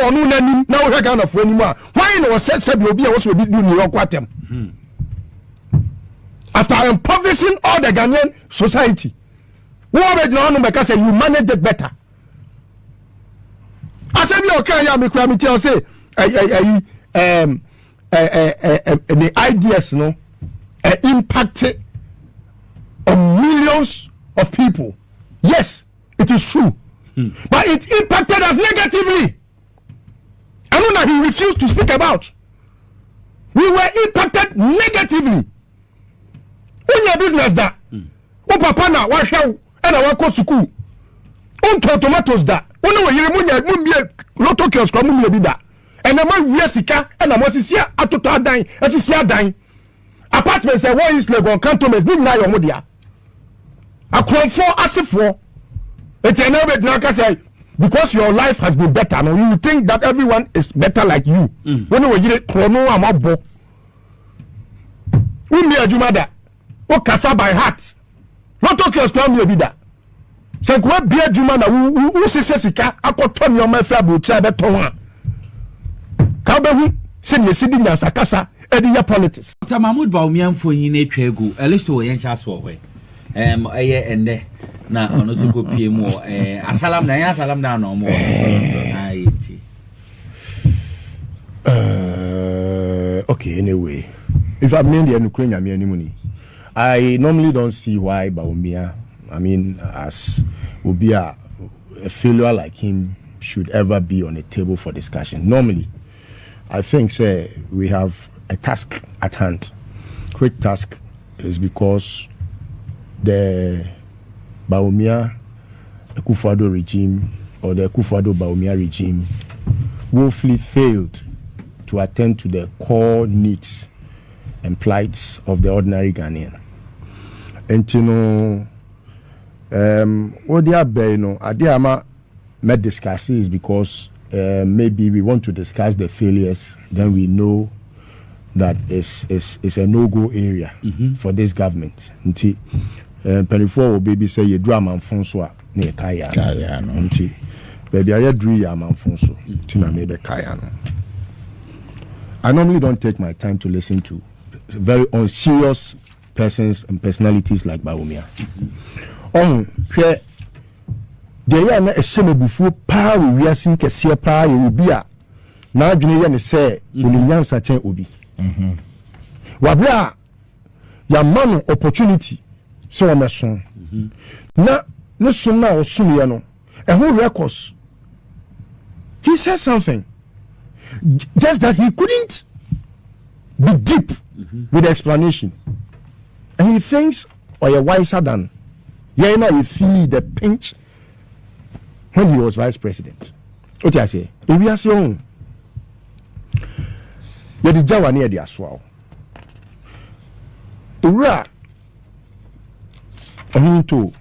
onu nanim na wo Ghana fo anim a why no se be obi a wo so obi do New York atem after impoverishing all the Ghanaian society wo be no no make say you manage it better asabi okay ya me kura me tell say the ideas no impacted on millions of people. Yes, it is true. But it impacted us negatively. I know that he refused to speak about. We were impacted negatively. On your business that oh papa na wa hwe and I go school. On tomatoes that. On no yire munya loto kiosk ko munya bi da. And am we sika and am sisia atota dan, asisia dan. Apartments say one is Legon cantonments ni na yo mo dia. Akromfo asefo. It's another now say because your life has been better. No, you think that everyone is better like you. When you hear chrono amabo. Umi ajumada. O kasa by heart. Not talk your scrum you be that. So go be ajuma na who sika akoton your my fair bucha beton. Ka be hu se ne sidi nya sakasa edi ya politics. Mahamadu Bawumia mfo yin na twegu. Listo yen sha so hwe. Eye ende na ono so ko pie mu asalam na ya asalam na no mo okay anyway if I mean the Ukrainian me I normally don't see why Bawumia as would be a failure like him should ever be on a table for discussion. Normally I think say we have a task at hand. Quick task is because the Bawumia Akufo Addo regime or the Akufo Addo Bawumia regime woefully failed to attend to the core needs and plights of the ordinary Ghanaian. And you know, what they are saying, Adiama may discuss is because maybe we want to discuss the failures, then we know that it's a no-go area for this government. Penifo baby say you do amanfonso na kaya no nti baby I do ya amanfonso tina me be kaya no. I normally don't take my time to listen to very unserious persons and personalities like Bawumia. Hwe de ya na ehyemebufu pa we wiasin kese pa ye obi a na adwene ye ne se onimnyansa chen obi. Wabra ya man opportunity so meson na no sum na osum ye no whole records he said something just that he couldn't be deep with the explanation and he thinks or you're wiser than you feel the pinch when he was vice president. What I say if we are saying you the jawa near the aswao ura to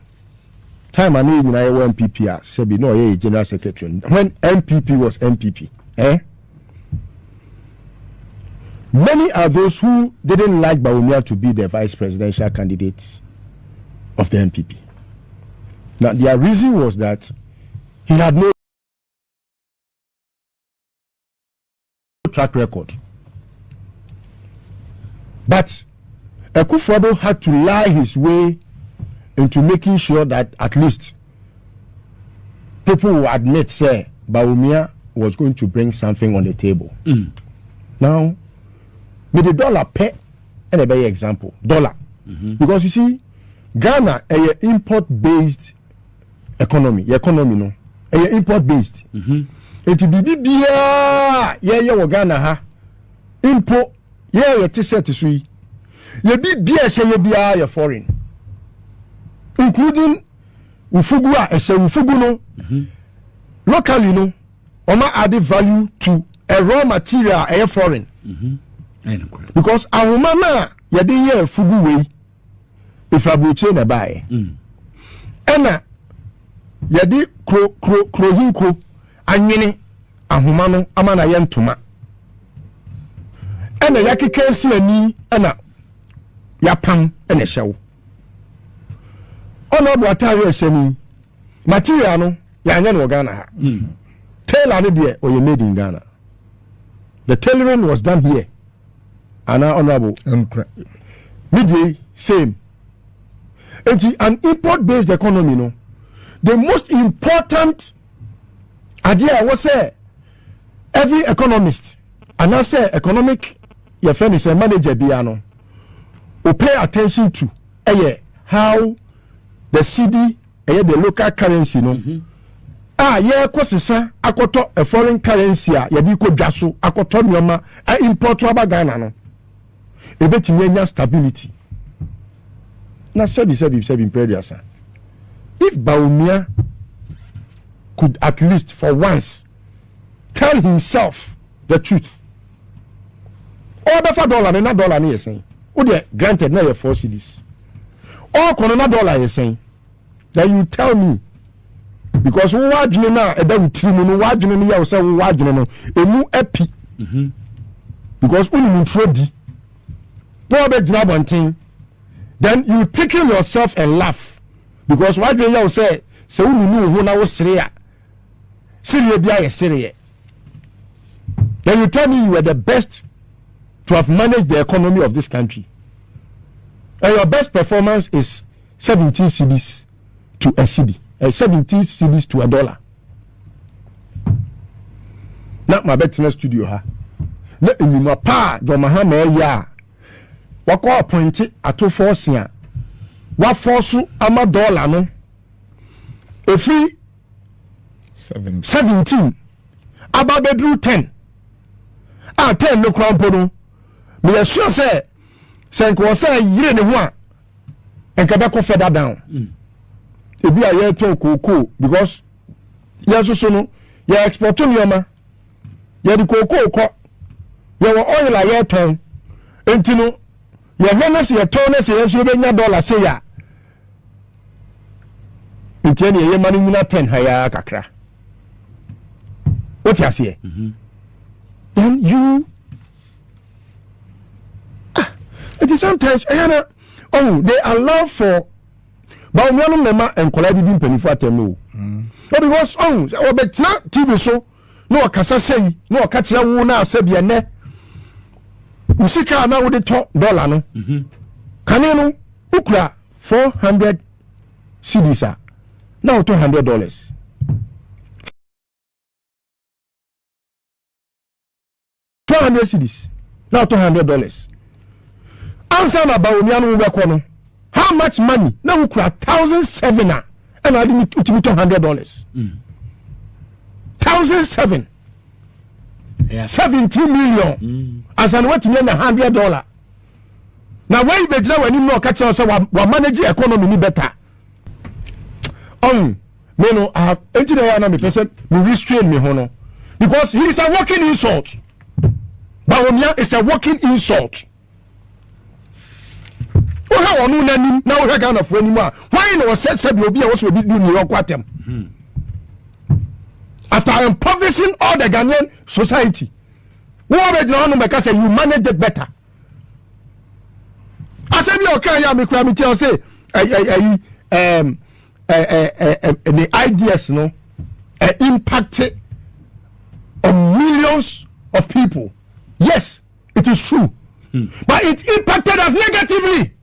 time and in I MPP said no general secretary when MPP was MPP many are those who didn't like Bawumia to be the vice presidential candidate of the MPP. Now their reason was that he had no track record, but Akufo Addo had to lie his way into making sure that at least people will admit, say, Bawumia was going to bring something on the table. Now, with the dollar pay, and a better example, dollar. Because you see, Ghana is an import-based economy. No, is import-based. It will be Ghana ha import. T-shirt sui. Ye be beer foreign. Including ufugu ufugu no locally no oma add value to a raw material a foreign because ahoma na ye dey here fugu we ifrabuche na buy ena ye dey krohinko anwene ahoma no ama na ye ntoma ena yakeka si ani ena yapam ena hyew ono bo atare ehemi material no ya anya no Ghana ha tailor there or you made in Ghana. The tailoring was done here. And now honorable. Midway, same. And an import-based economy, no. The most important idea was every economist, and I say economic, your friend is a manager, Biano, will pay attention to how the CD, the local currency, no. Kwasisa, akoto a foreign currency, yadiko jasu, akoto nyoma, import to Ghana, no. A bit in stability. Now, said in previous. If Bawumia could at least for once tell himself the truth, all the $4 and not dollar is saying, granted, now your 4 cedis. All corona dollar is saying, then you tell me, because we are doing now a damn team, we are doing now, we are doing a new epi, because we will trade. No bad job on thing. Then you tickle yourself and laugh because what do you say? So we knew who now was Syria. Syria be Syria. Then you tell me you were the best to have managed the economy of this country. And your best performance is 17 cedis to a cedi. 17 cedis to $1. Not my best in the studio, huh? Let me know, pa, do Mahamadu ya. Wako appointed Ato Forson wa force ama dollar no free 17 ababedru 10 10 no krampo no me sure say nko say yire ne ho a enka be ko further down ebi a ye to koko because so no ye export to yoma ye di koko ko ye oil a ye ton entino your honest, your tonus, you $1 say ya. You tell me your money not 10 higher kakra. What you say? Then you it is sometimes they allow for Bawumia member and colliding penny for them. Because but not TV so no kasa say no catch na wona say ne. Usika na wo de $1 no kane no ukura 400 cedis now $200 400 cedis now $200 answer na Bawumia no be ko no how much money now ukura 1,007 and I didn't $200 1,007 yeah. 17 million as an what million $100 now when you be when you know catch us we manage economy ni better me no I have engineer na me person me restrain me hono because he is a walking insult. Bawumia is a walking insult. O ha onu nanim na o ha Ghana fo anim a why no say be obi a wo so obi do New York kwatem after impoverishing all the Ghanaian society. What you manage it better. I said, okay, I make me say, the ideas, no, impacted on millions of people. Yes, it is true, but it impacted us negatively.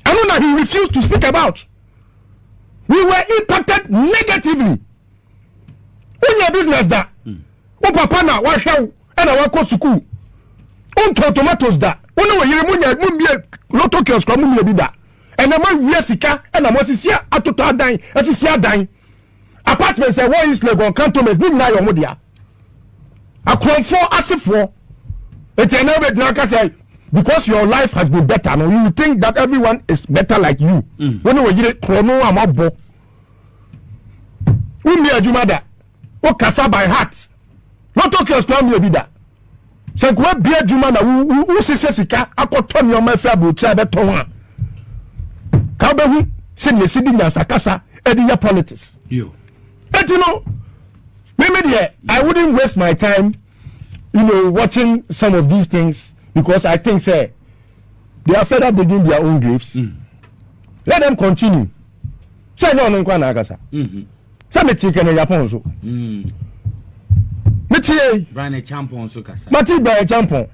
I know that he refused to speak about. We were impacted negatively. When your business that, papa na wa hwew and I go school. Tomatoes that. When you munya lotto kiosks kwa munya bi da. And the man we sika and am wasisia atota dan, asisia dan. Apartments e one is level cantonments ni na yo modia. Akronfo asefo. It's never now say because your life has been better. No, you think that everyone is better like you. When you yire krono amabo. Umi adwuma da. O kasa by heart. Not talk your strong you be that. So go be adwuma na who sika akoto me o ma fa bucha be ton a. Ka be hu se ne sidi nyansa kasa e di ya politics. You know, maybe I wouldn't waste my time, watching some of these things because I think say they are further digging their own graves. Let them continue. Say no nkwa na akasa. Say me Kennedy Agyapong so. tie Brian Champon so kasa Mati Brian Champon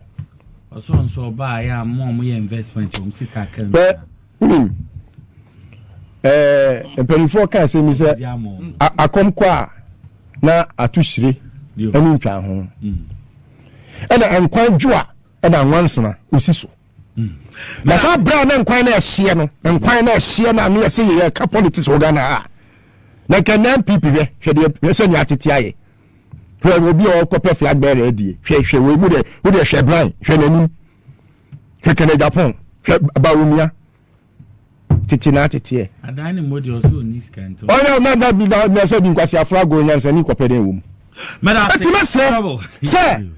so ba ya mom ye investment o msika kan empelifo kan say mi say akomkwa na atuhyire enu ntwa ho ena enkwan dwoa ena nwansena osiso na sa bra na enkwan na ehye no enkwan na ehye na me say ye ka politics organa na kan MPP hwe se nya tete aye hwe obi o kope flag bearer adie hwe we mu de hwe Brian hwe nanim hwe Kennedy Agyapong hwe Bawumia tete na tete adani modi also ni scan to na say bi nkwasi afra go nyansa ni kope den wom meda say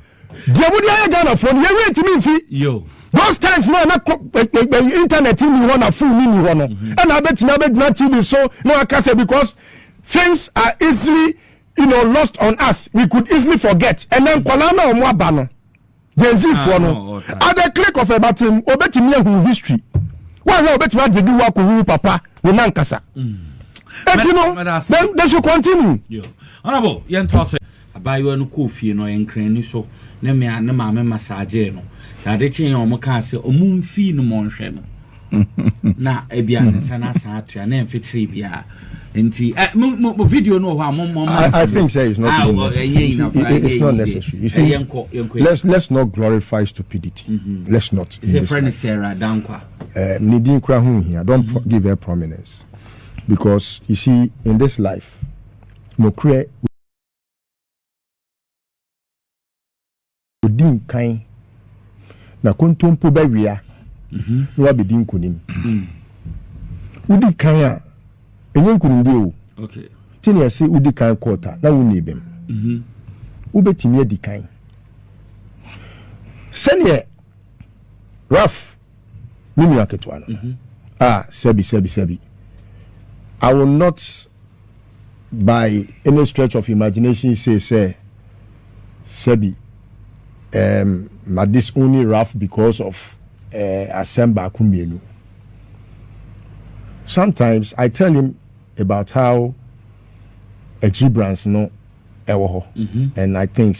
Diabudi Ghana phone you wait me fi yo those times no na internet ni ho na phone ni ho no and I bet na TV so no akase because things are easily lost on us. We could easily forget and then kolana omo aba no Gen Z for no at the click of a button obetimi ehu history why no obetimi adedi wa ko hu papa we nankasa they should continue yo honorable yen toss abayo no kofie no yenkran ni so na me na maame massage no ade chen o mo ka se o mu mfi no mo nhwe no na ebia nsa na sa atua na mfitri bia enti video no ho amom I think say it's not even necessary. It's not necessary. You see, let's not glorify stupidity. Let's not. It's a friend Sarah Dankwa. Nidin kra hu here. Don't give her prominence because you see in this life no create odin kan na kontompo ba wia no abedin kunim udi kan a enyen kunim de o okay tini ase udi kan quarter na woni bem ubetimi adi kan sene rough mimi aketwa no sebi I will not by any stretch of imagination say sebi this only rough because of Asemba Kumienu. Sometimes I tell him about how exuberance no ewo and I think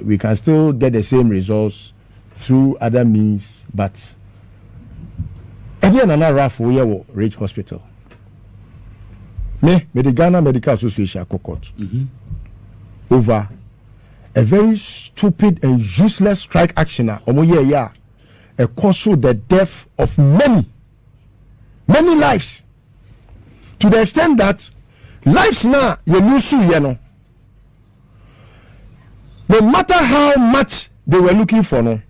we can still get the same results through other means, but again another rough we have Rich Hospital. Me the Ghana Medical Association court over a very stupid and useless strike action a cause the death of many lives, to the extent that lives now you lose no matter how much they were looking for none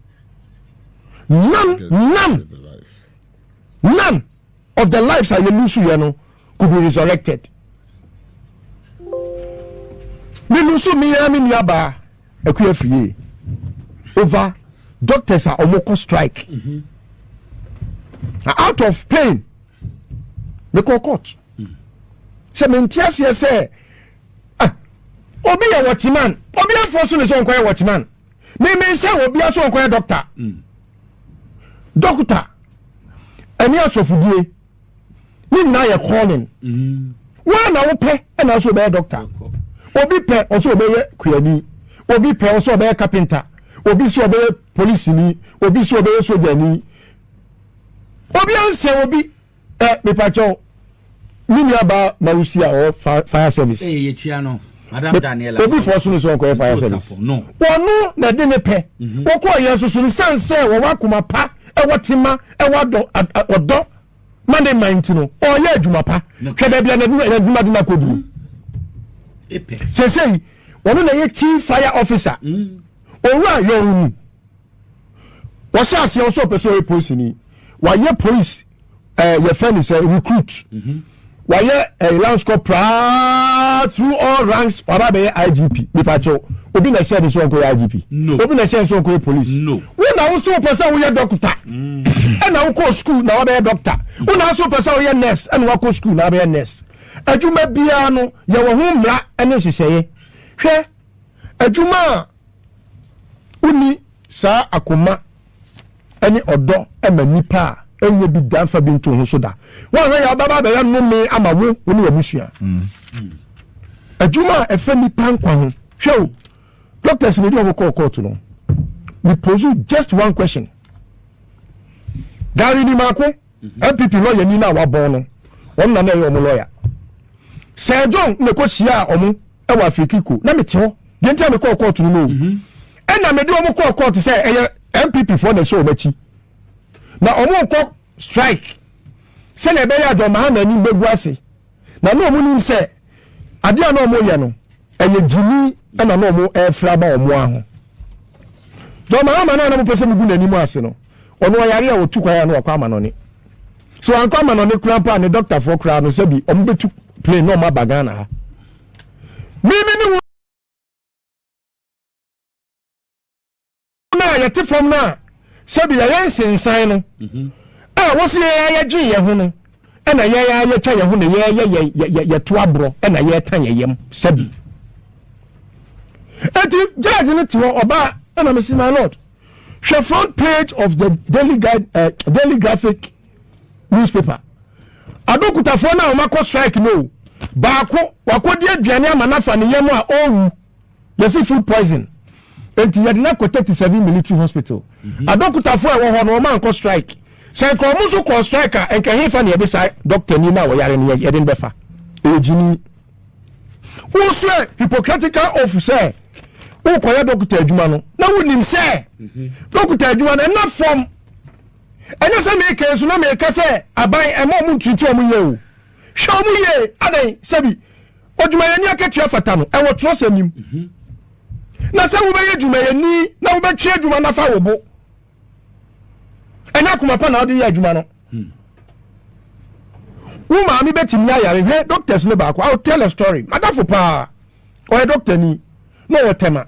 of the lives that you lose could be resurrected. Me lose me yaba free over doctors are almost strike out of pain me call court se mentias ye say obi ya watchman obi enforce so nko ya watchman me say obi aso nko ya doctor eni asofudie ni na ye calling wa na wo pe na aso be doctor obi pe oso be ye kuani obi pe oso be carpenter obi so be police ni obi so be soldier ni obi anse obi me pacho mini aba mausia or fire service ye chia no madam Daniela obi for so so ko fire service no onu na de ne pe okọ ye so so sanse wo wakoma pa ewotima ewodo odo mande mind no o ye adwuma pa hwe da bia na adwuma de na koduru epe say onu na ye chief fire officer owura yo what's as you so person police ni why police your friend is a recruit why a lance corporal through all ranks para be IGP me pacho obi na share so ko IGP no obi na share so ko police no we na wo so person we doctor and na wo go school na wo be doctor we na so person we nurse and wo go school na be nurse adwuma bia no ye wo ho mra ene hyehyeye hwe adwuma uni sa akoma eni odo emanipa enye bi danfa bi nto ho so da wa ya baba be ya no me amawo oni wa busua adwuma efe nipa nkwa ho hwe doctors we do call court no we pose just one question Gary ni mako MPP lawyer ni na wa bon no won na na lawyer Sir John me ko sia omo e wa Afrikiku na me te ho de ntia me call court no e na me de omo call court say MPP for na show machi na omo ko strike se na be ya do Mahamadu Begu ase na no omo nim se ade a no omo ye no eye jini e na no omo e fra ba omo aho do Mahamadu na mo pese mugu nani mu ase no ono yare a otu kwa ya no akwa manone so ankwa manone kura pa ne doctor for kura no se bi omo betu play no ma bagana ha mimi ni na yete from na se bi ya sensan no wo se ya gye ye ho no e na ya twa ye ho no ye to abro e na ye tan ye yem se bi eti judge no ti oba e na me see my lord the front page of the daily graphic newspaper adokutafo na omako strike no baako wakodi aduane amanafa ne yem a owu yesi food poison enti yade na protect 7 military hospital adokutafo e wo ho no man ko strike say ko muso ko strike enka hefa ne yebisa doctor ni na wo yare ne yede befa ejini wo hypocritical officer wo ko ya doctor adwuma no na wonim say doctor adwuma na form enya se me ke so na me ka say aban e mo mu treat omu ye o hwe omu ye adan sabi odwuma ye ni akatua fata no e wo tro samim na se wo be ye dwuma ye ni na wo be twe adwuma na fa wo bo enya kuma pa na odi ye adwuma no wo ma mi betimi ayare he doctors ne ba ko I'll tell a story madafo pa o doctor ni no wo tema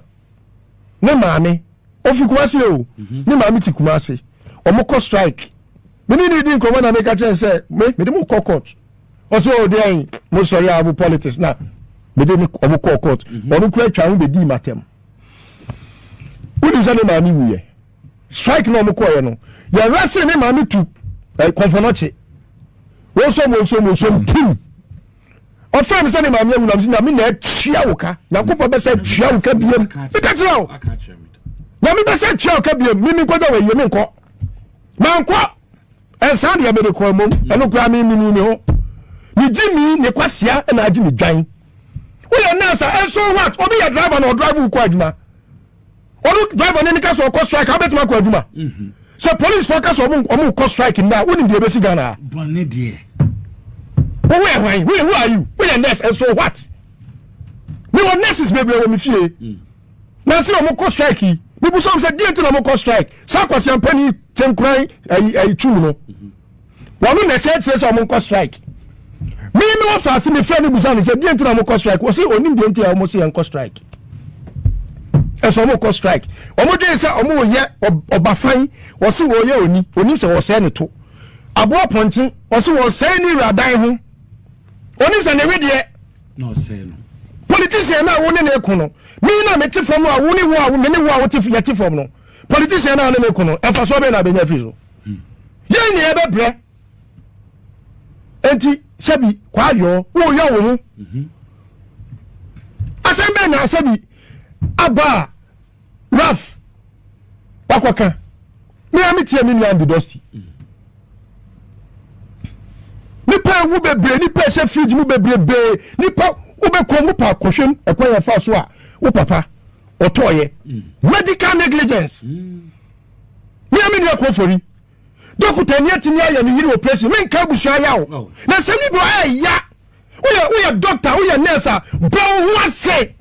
ne maame ofi kumase o ne maame ti kumase omoko strike mini ni din ko na make a chance say me de mo court also o dey mo sorry abu politics na me de omoko court onu kura twa be di matem uni zane maame wuye strike no omoko ye no ya rase ne maame tu konfonoche wo so tim o fam se ne maame wu na me na tia woka yakopo be se tia woka biem me ka tira o na me be se tia woka biem mi ko da we ye me nko manko ensan de be de ko mom eno kura mi ni ho ni jimi ne kwasia na agi mi dwan wo ye nasa enso what obi ya driver na drive ko adwuma onu driver ne ka so ko strike abetima ko adwuma so police focus omu ko strike nda woni de be si Ghana bonne de who are you we are nurse and so what me won nurses baby wo mi fie na se omu ko strike mi bu so say die nti na omu ko strike sa kwasi ampani tenkran ai tu no wonu na say omu ko strike me no fa se me friend bu say die nti na omu ko strike wo say onim die nti omu say enko strike eso omu ko strike omu dey say omu wo ye obafan wo say wo ye oni say wo say ne to abo ponchi wo say wo say ni radan ho oni say ne we de no say no politician na wo ne ne ko no mi na me te fom a wo ne wo a wo ne wo a wo te ya te fom no politician na ne ko no e fa so be na benya fi so ye ni e be bre enti sabi kwa yo wo ya wo ho asembe na sabi aba raf wakwaka me amitie me nyan dusty nipa wu bebre nipa se fridge mu bebre nipa wo be ko mu pa kohwem ekwa ya fa so a wo papa otoye medical negligence me ami ni akofori dokuta ni atini aya ni yiri operation me nka busu aya wo na se ni bo aya wo ya doctor wo ya nurse bo ho ase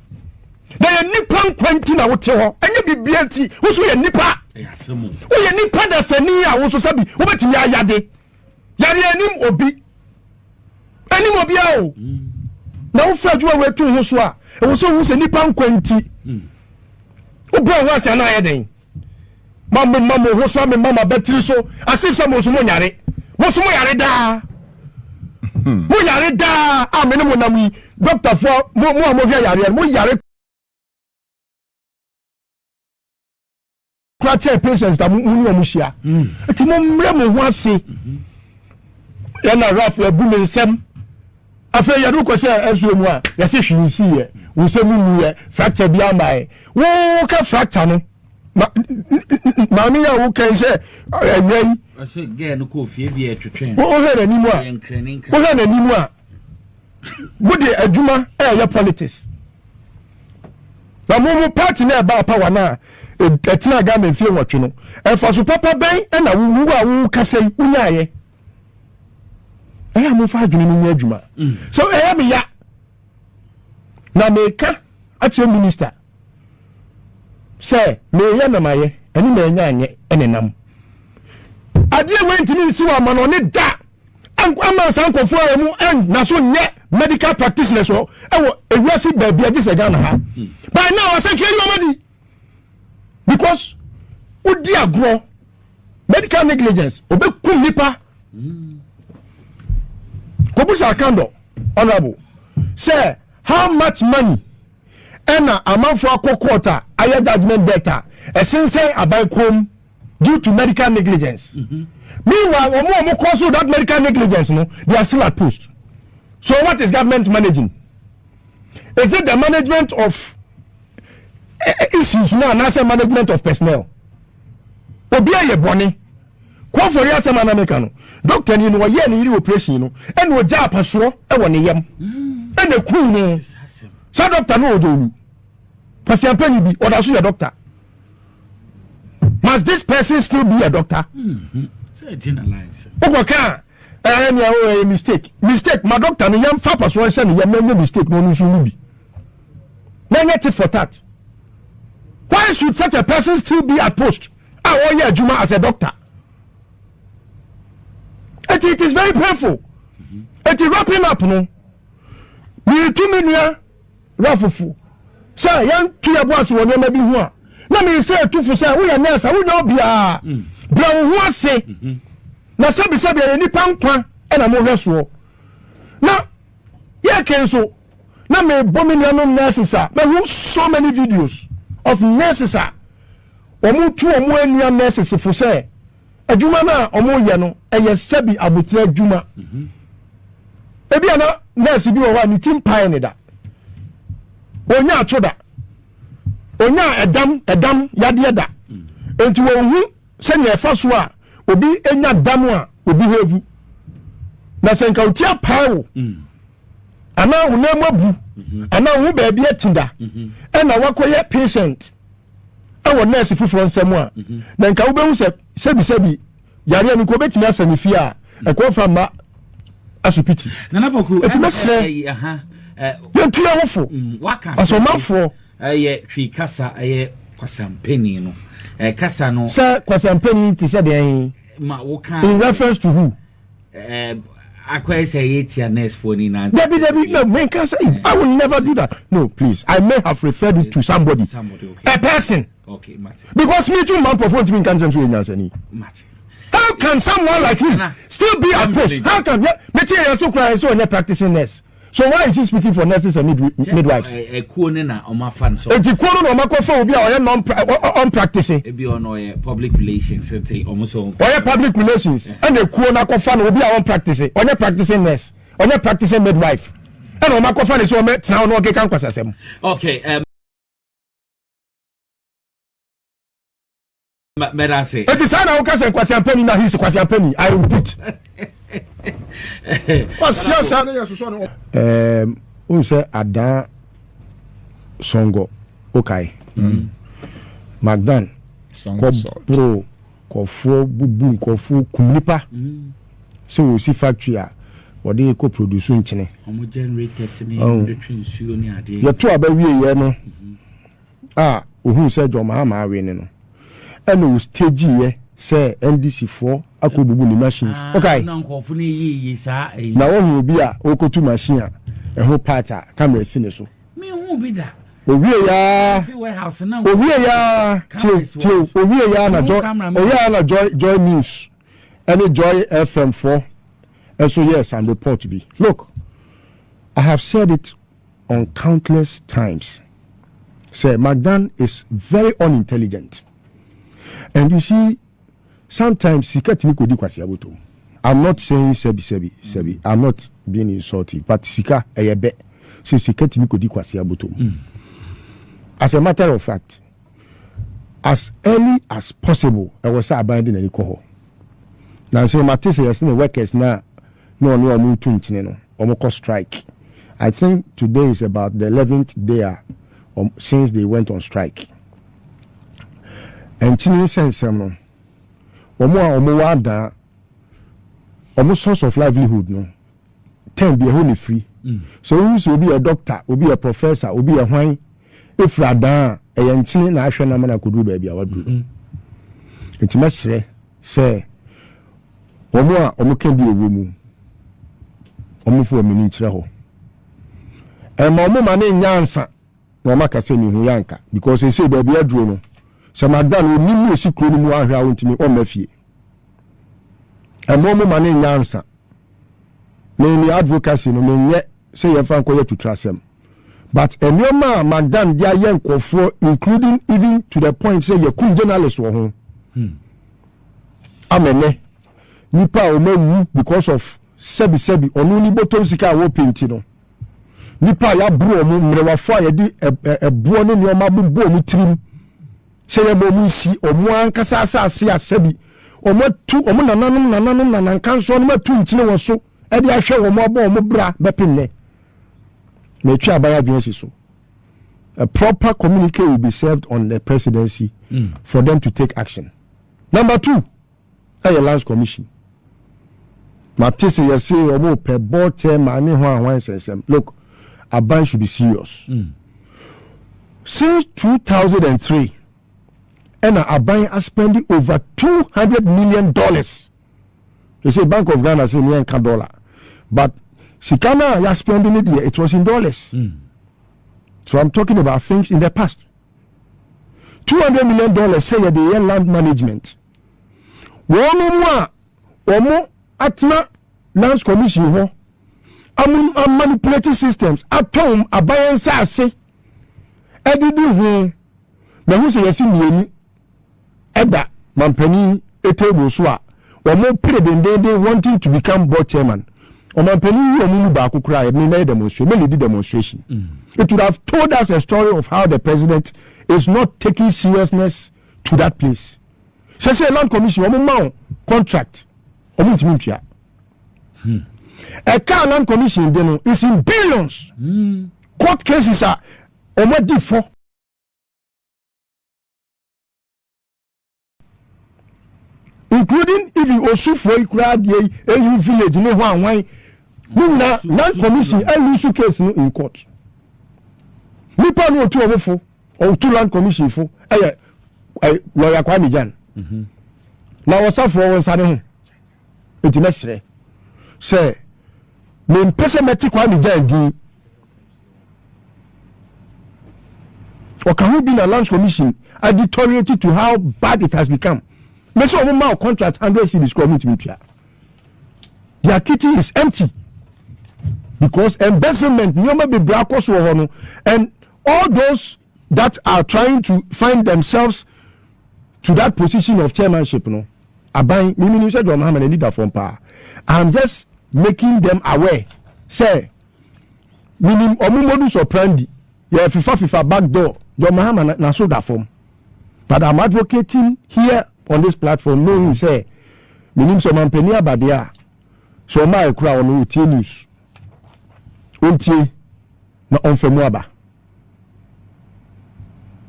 na ya nipa nkwanti na wote ho enye bibianti wo so ya nipa wo ya nipa da sani a wo so sabi wo betimi ayade yare anim obi awo na wo fa juwa wetu ho so a wo so wo se nipa nkwanti wo bro ho ase na ayeden mammo ho so mama battery so asif sa mo so mo nyare da mo yare da amene mo nam doctor for mo via yare mo yare crache patients da mo shia eti mo mre mo ho ase ya na raf ya bu me nsem After you do question as you want, yes, if you see it, we say we fracture beyond by. Who can fracture no? Mammy, who can say, I say, again, coffee be at train. Who had any more? Who had any more? Would the Ajuma air your politics? The moment party near about power now, a tina gammon feel what you know. And for so Papa Bay and a woo can say, Unaye. I am 5 minutes in Juma. So I am ya. Na meka ache minister. Say me ya na maye, eni me nya anye enenam. Ade went ni si wa mano ne da. Ankwama sankofo amu en na so nye medical practitioner so ewo ewasi baabi age se Ghana ha. By now I say kiri omadi. Because udi agro medical negligence obekum nipa. Kobusa Kando, honorable, say how much money and a amount for a quarter, higher judgment data, a sensei about home due to medical negligence. Meanwhile, more cause of that medical negligence, no, they are still at post. So what is government managing? Is it the management of issues now, national management of personnel? Obia ye boni. Kwaku Annan doctor ni no ye ni operation no and wo ja paso e wo ne yam and e ku no sa doctor no odo patient pani bi oda so ye doctor. Must this person still be a doctor? Say generalize. Okoka any mistake my doctor no yam fa paso say ne yam no mistake no so no bi na get it for that. Why should such a person still be at post oh yeah Juma as a doctor? It is very painful. It is wrapping up no. Me 2 million rafufu. Say yan 2 year boss won na bi hu a. Na me say 2 for say we nurse we no bia. Bra wo hu ase. Na sabi ni pankwa e na mo hweso. Na ye ken so na me bominian no nurses a. Na who so many videos of nurses a. Omo tu omo anua nurses for say adwuma na omo ye no eye sabi abotre adwuma ebi ana nurse bi wo wa ni tim pai ne da onya atoda onya edam yade da enti wo hu se ne fa so a obi enya dam a obi hevu na senka utia pawo ana unemu abu ana hu ba bia tinda e na wakoye patient awo nurse fufuro nsemu a na nka wo be hu se sebi yare ni ko betimi asani fi a e ko fa ma asupiti na NAPO etimese yentu ya hofo waka asomafo ye hwi kasa ye kwasampeni no kasa no sir kwasampeni ti se den ma wo kan in reference to who akwai say yetia nurse for ni na Debbie no men can say I will never do that. No, please, I may have referred it to somebody okay. A person. Okay, Mate. Because me too man perform to me can so any Mate. How can someone like him still be at post? How can me tell you so cry so on practicing nurse? So why is he speaking for nurses and midwives? Kuone na oma fan so. Enti kuone na oma kofa obi a oye non practicing. Ebi ono public relations say almost so. Oye public relations. And the kuone na kofa na obi a on practicing. Onye practicing nurse. Onye practicing midwife. And oma kofa na so me tna no ke kan kwasasem. Okay, Merase. It is ana ukase kwasampeni na hisi kwasampeni. I repeat. Unse ada songo okay. Magdan ko pro ko fo bubu ko fo kunipa so we see factory a wode ko produce nchine omo generators ni between suo ni ade ye to abawie ye no ohun se jo ma we ni no eno stage ye say NDC4 akobubu ni machines okay na nkofo ni yi sa na wo bi a okotu machine a eho part a camera si ne so me hu bi da owie ya na joy news any joy FM4 and so yes and report to be look I have said it on countless times say Magdan is very unintelligent and you see sometimes secret ni kodi kwasi aboto I'm not saying sebi. I'm not being insulting, but sika eyebe. Say sika timi kodi kwasi abotom. As a matter of fact, as early as possible, I was abandoned any coho. Now say Matisse has seen the workers now no move to almost strike. I think today is about the 11th day since they went on strike. And Chini sense no omo source of livelihood no 10 be wholly free. So who will be a doctor, will be a professor, will be a wine if radan a yanchini na ahwe na mana kodu ba bia wadu. Intimate say omo can be a woman. Omo for mini chire ho. E ma omo mane nyansa na omo ka se ni hu yanka because they say baby aduro no. So madan o nimu osi kro ni mu ahwe a wontimi o mafie. E ma omo mane nyansa. Me advocacy no me say you fan koye to trasem. But enioma madan dia yen kofo including even to the point say you kun journalist wo ho. Amene nipa o mewu because of sebi onu ni bottom sika wo penti no nipa ya bro mu mrewafo a ye di ebuo ne nioma bubu omu trim se ye mo mu si omu ankasa asase asebi omu nananom kanso no matu ntine wo so e di ahwe wo mo abo omu bra bepinne na twa abaya dwensi so. A proper communique will be served on the presidency for them to take action. Number 2, a lands commission. Matisse you say omo per board chairman ni ho sensem. Look, a ban should be serious. Since 2003, and a ban has spending over $200 million. They say Bank of Ghana say $1 but Sikana ya spending it here, it was in dollars. So I'm talking about things in the past. $200 million say the land management. Omo atna lands commission ho am manipulating systems atom abayan sa ase edidi ho na hu se yesi mienu eda mampani etable so a omo predendede wanting to become board chairman o mampani omu ba akukura me demonstration. It would have told us a story of how the president is not taking seriousness to that place. Say land commission omo ma contract omo ntimi a car land commission is in billions. Court cases are already for including if you also for a village in one land commission and Owusu case in court. We no 2 over or 2 land commission for lawyer Kwame Jan. Now what's up for one side it necessary. Say me mpese meti Kwame Jan di or can we be in a land commission deteriorated to how bad it has become. Me so my contract 100 cedis community media. Their kitty is empty because embezzlement nyoma be brako so hono and all those that are trying to find themselves to that position of chairmanship no aban me said Mahamadu leader from power. I'm just making them aware say minim omumodus operandi ya fifa back door John Mahama na so that form. But I'm advocating here on this platform knowing say minim so mampeni abadia so my kura on utie news untie na onfemu aba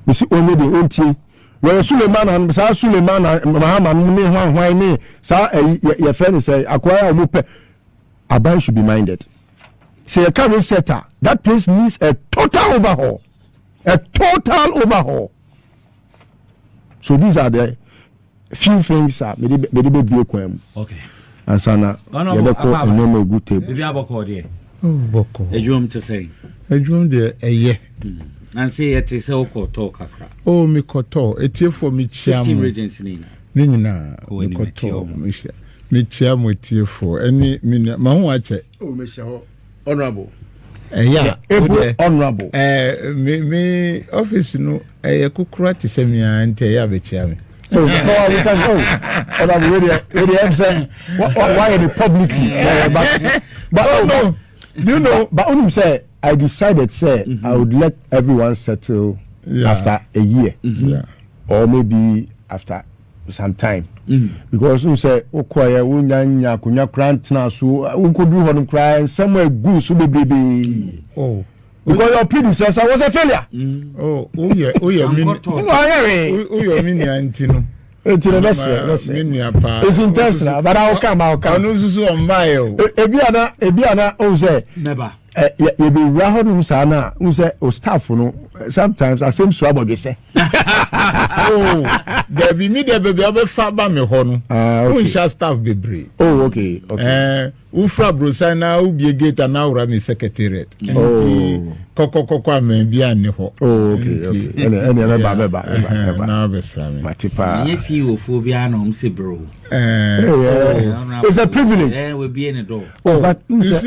misi onye de untie where Suleiman and Mahama ne hwan ne sa your friend say acquire omupe aban should be minded. Say a car setter that place needs a total overhaul. So these are the few things maybe be okay. And sana yebeko enome good table. Bibi aboko de. Oh boko. Ejum to say. Ejum de eye. And say it is oko talk akra. Oh mi koto etie for mi chiam. 16 regents ni. Ni nyina mi koto mi chiam etie for any ma ho ache. Oh me ho honorable. Yeah, honorable. Me office no kukura ti semia nte ya be chiam. Oh, no, we can go. And I'm ready. Saying, why are they publicly? But oh no, you know. But say I decided I would let everyone settle after a year, or maybe after some time. Because you say okoye unya kunya grant na so we could do honum cry somewhere good so baby. Oh. Because your predecessor was a failure. Oh yeah, mini antino. It's intentional, but I'll come. No so on my Ebiana, oh say never. You be rahon sana, who say o staff no. Sometimes I seem swab they say. Oh, there be me there baby abe fa ba me ho no. Who shall staff be brave. Oh, okay. Ufra brosa na ubi gate na ura me secretariat. Oh. Koko amen bia ne ho. Oh, okay. Ene meba. Na besra me. Matipa. Yes, you phobia no say bro. It's a privilege. We be in the door. Oh, but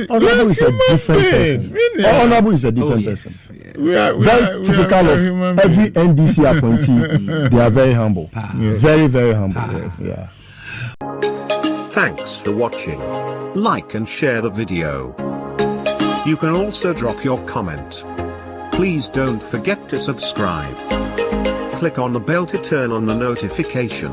Honorable is a different person. Honorable is a different person. We are very typical of every NDC appointee. They are very humble. Very, very humble. Yes. Yeah. Thanks for watching. Like and share the video. You can also drop your comment. Please don't forget to subscribe. Click on the bell to turn on the notification.